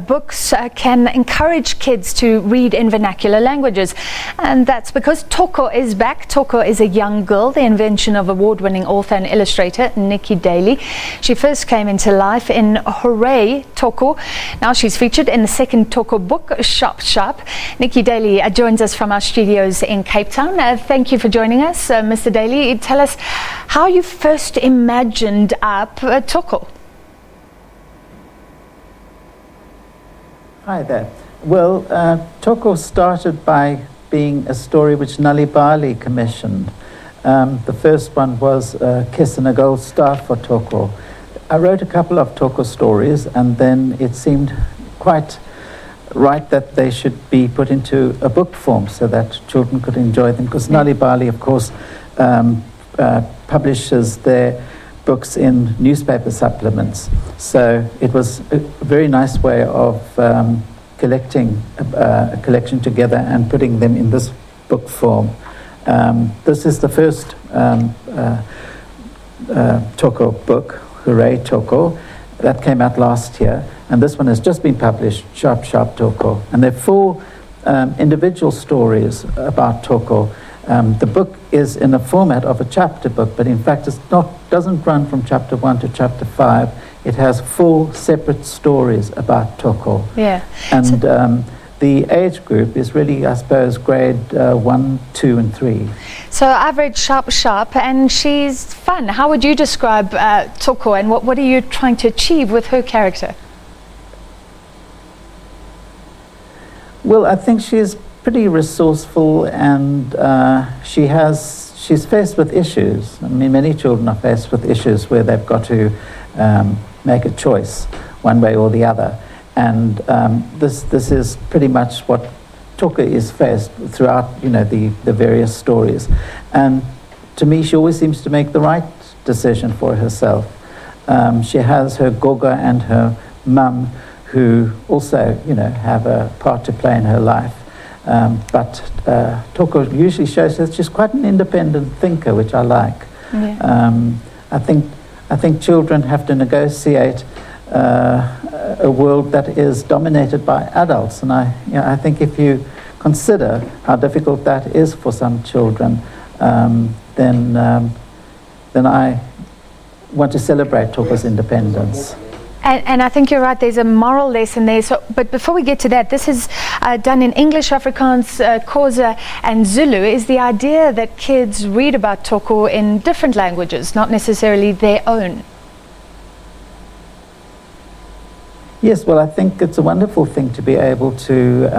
Books can encourage kids to read in vernacular languages, and that's because Thoko is back. Thoko is a young girl, the invention of award-winning author and illustrator Niki Daly. She first came into life in Hooray, Thoko. Now she's featured in the second Thoko book, Sharp Sharp. Niki Daly joins us from our studios in Cape Town. Thank you for joining us, Mr. Daly. Tell us how you first imagined up Thoko. Hi there. Well, Thoko started by being a story which Niki Daly commissioned. The first one was a Kiss and a Gold Star for Thoko. I wrote a couple of Thoko stories, and then it seemed quite right that they should be put into a book form so that children could enjoy them, because Niki Daly, of course, publishes their books in newspaper supplements. So it was a very nice way of collecting a collection together and putting them in this book form. This is the first Thoko book, Hooray Thoko, that came out last year, and this one has just been published, Sharp Sharp Thoko. And there are 4 individual stories about Thoko. The book is in the format of a chapter book, but in fact it doesn't run from chapter 1 to chapter 5. It has 4 separate stories about Thoko. Yeah. And the age group is really, I suppose, grade 1, 2, and 3. So I've read Sharp Sharp, and she's fun. How would you describe Thoko, and what are you trying to achieve with her character? Well, I think she's pretty resourceful, and she's faced with issues. I mean, many children are faced with issues where they've got to make a choice one way or the other, and this is pretty much what Thoko is faced throughout, the various stories. And to me, she always seems to make the right decision for herself. She has her goga and her mum, who also have a part to play in her life. But Thoko usually shows that she's quite an independent thinker, which I like. Yeah. I think children have to negotiate a world that is dominated by adults, and I think if you consider how difficult that is for some children, then I want to celebrate Thoko's independence. And I think you're right, there's a moral lesson there. So, but before we get to that, this is done in English, Afrikaans, Xhosa and Zulu. Is the idea that kids read about Thoko in different languages, not necessarily their own? Yes, well, I think it's a wonderful thing to be able to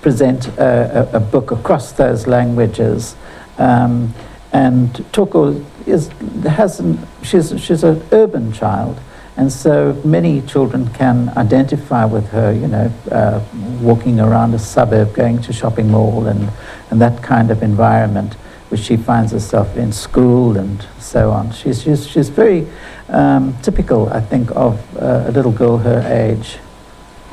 present a book across those languages. And Thoko she's an urban child. And so many children can identify with her, walking around a suburb, going to shopping mall and that kind of environment, which she finds herself in school and so on. She's very typical, I think, of a little girl her age.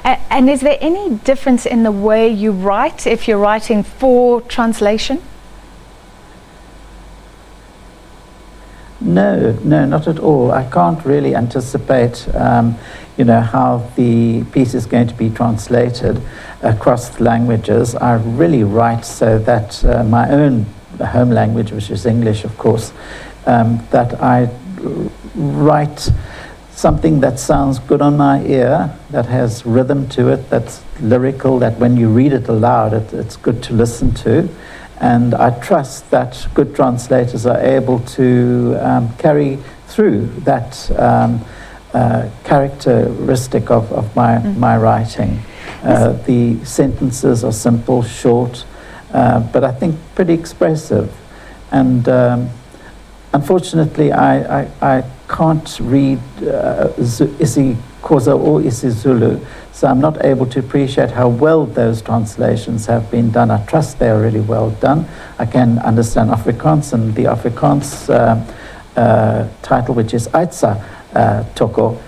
And is there any difference in the way you write if you're writing for translation? No, not at all. I can't really anticipate, how the piece is going to be translated across languages. I really write so that my own home language, which is English, of course, that I write something that sounds good on my ear, that has rhythm to it, that's lyrical, that when you read it aloud, it's good to listen to. And I trust that good translators are able to carry through that characteristic of my writing. The sentences are simple, short, but I think pretty expressive. And unfortunately, I can't read isiXhosa or isiZulu, so I'm not able to appreciate how well those translations have been done. I trust they are really well done. I can understand Afrikaans, and the Afrikaans title, which is Aitsa Thoko,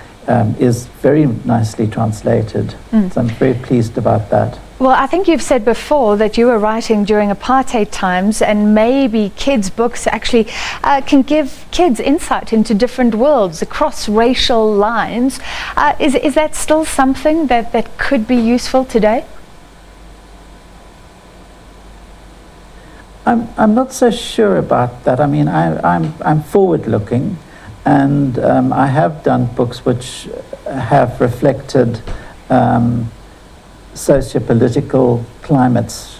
is very nicely translated. So I'm very pleased about that. Well, I think you've said before that you were writing during apartheid times, and maybe kids' books actually can give kids insight into different worlds across racial lines. Is that still something that could be useful today? I'm not so sure about that. I mean, I'm forward-looking, and I have done books which have reflected socio-political climates,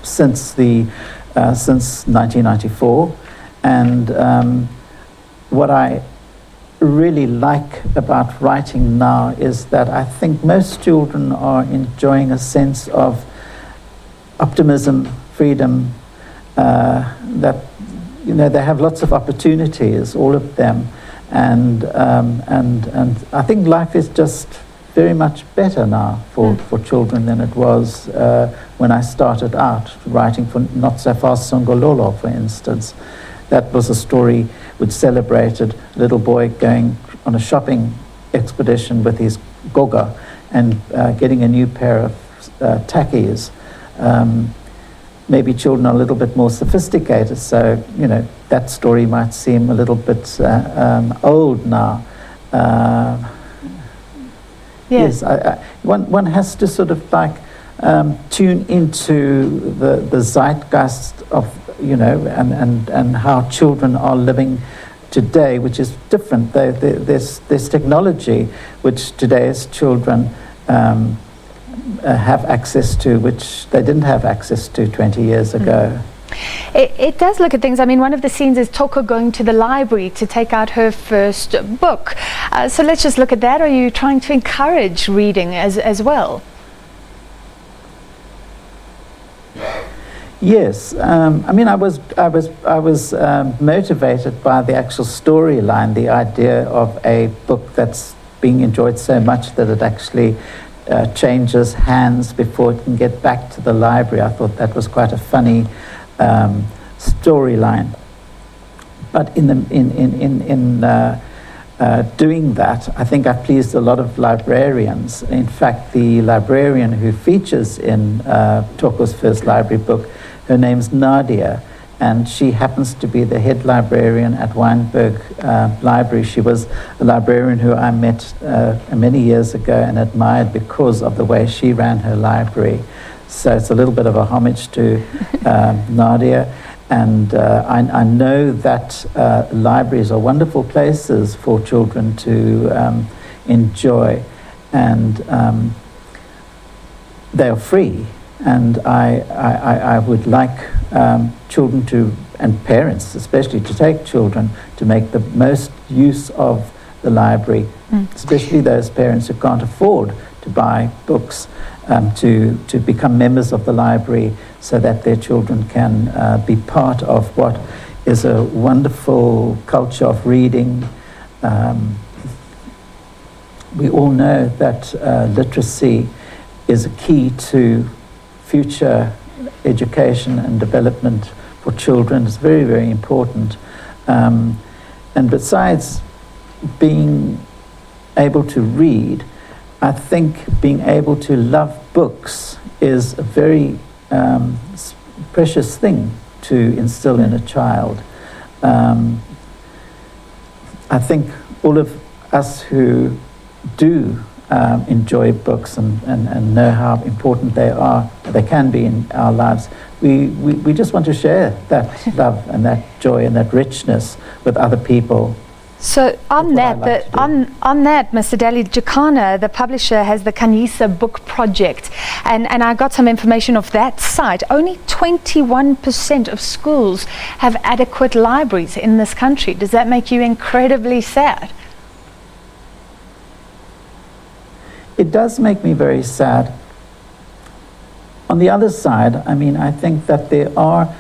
since 1994, and what I really like about writing now is that I think most children are enjoying a sense of optimism, freedom, that they have lots of opportunities, all of them, and I think life is just very much better now for children than it was when I started out writing for Not So Fast Songololo, for instance. That was a story which celebrated a little boy going on a shopping expedition with his goga and getting a new pair of tackies. Maybe children are a little bit more sophisticated, so that story might seem a little bit old now. Yes, one has to sort of tune into the zeitgeist of and how children are living today, which is different. There's technology which today's children have access to, which they didn't have access to 20 years ago. It does look at things. I mean, one of the scenes is Thoko going to the library to take out her first book. So let's just look at that. Are you trying to encourage reading as well? Yes. I mean, I was motivated by the actual storyline, the idea of a book that's being enjoyed so much that it actually changes hands before it can get back to the library. I thought that was quite a funny storyline, but in doing that, I think I pleased a lot of librarians. In fact, the librarian who features in Thoko's first library book, her name's Nadia, and she happens to be the head librarian at Weinberg Library. She was a librarian who I met many years ago and admired because of the way she ran her library. So it's a little bit of a homage to Nadia. And I know that libraries are wonderful places for children to enjoy. And they are free. And I would like children to, and parents especially, to take children to make the most use of the library, especially those parents who can't afford to buy books. To become members of the library so that their children can be part of what is a wonderful culture of reading. We all know that literacy is a key to future education and development for children. It's very, very important. And besides being able to read, I think being able to love books is a very precious thing to instill in a child. I think all of us who do enjoy books and know how important they can be in our lives, we just want to share that love and that joy and that richness with other people. So on that, Mr. Daly, Jacana, the publisher, has the Kanisa Book Project, and I got some information of that site. Only 21% of schools have adequate libraries in this country. Does that make you incredibly sad? It does make me very sad. On the other side, I mean, I think that there are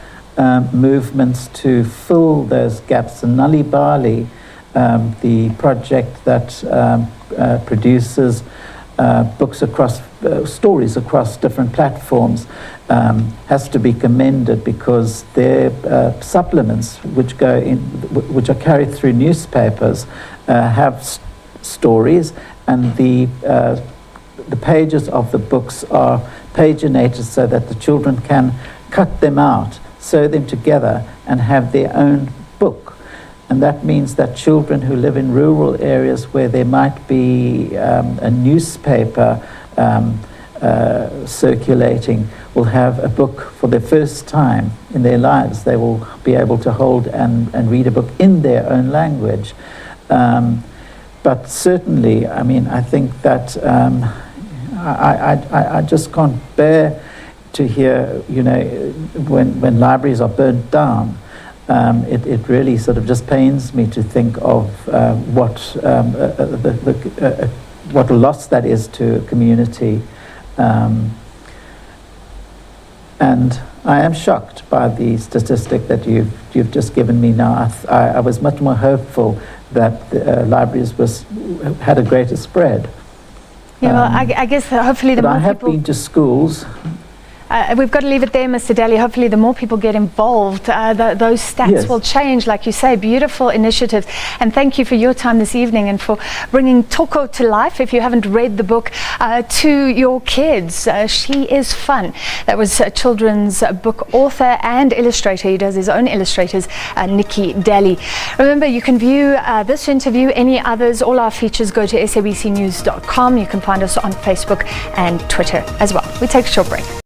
movements to fill those gaps. And Nali Bali, the project that produces books across stories across different platforms, has to be commended because their supplements, which are carried through newspapers, have stories, and the the pages of the books are paginated so that the children can cut them out, sew them together, and have their own book. And that means that children who live in rural areas where there might be a newspaper circulating will have a book for the first time in their lives. They will be able to hold and read a book in their own language. But certainly, I mean, I think that I just can't bear to hear, you know, when libraries are burnt down. It really sort of just pains me to think of what a loss that is to a community. And I am shocked by the statistic that you've just given me now. I was much more hopeful that libraries had a greater spread. Yeah, well, I guess hopefully the more people... I have been to schools. We've got to leave it there, Mr. Daly. Hopefully the more people get involved, those stats will change, like you say. Beautiful initiatives. And thank you for your time this evening and for bringing Thoko to life. If you haven't read the book, to your kids, she is fun. That was a children's book author and illustrator. He does his own illustrators, Niki Daly. Remember, you can view this interview, any others, all our features, go to sabcnews.com. You can find us on Facebook and Twitter as well. We take a short break.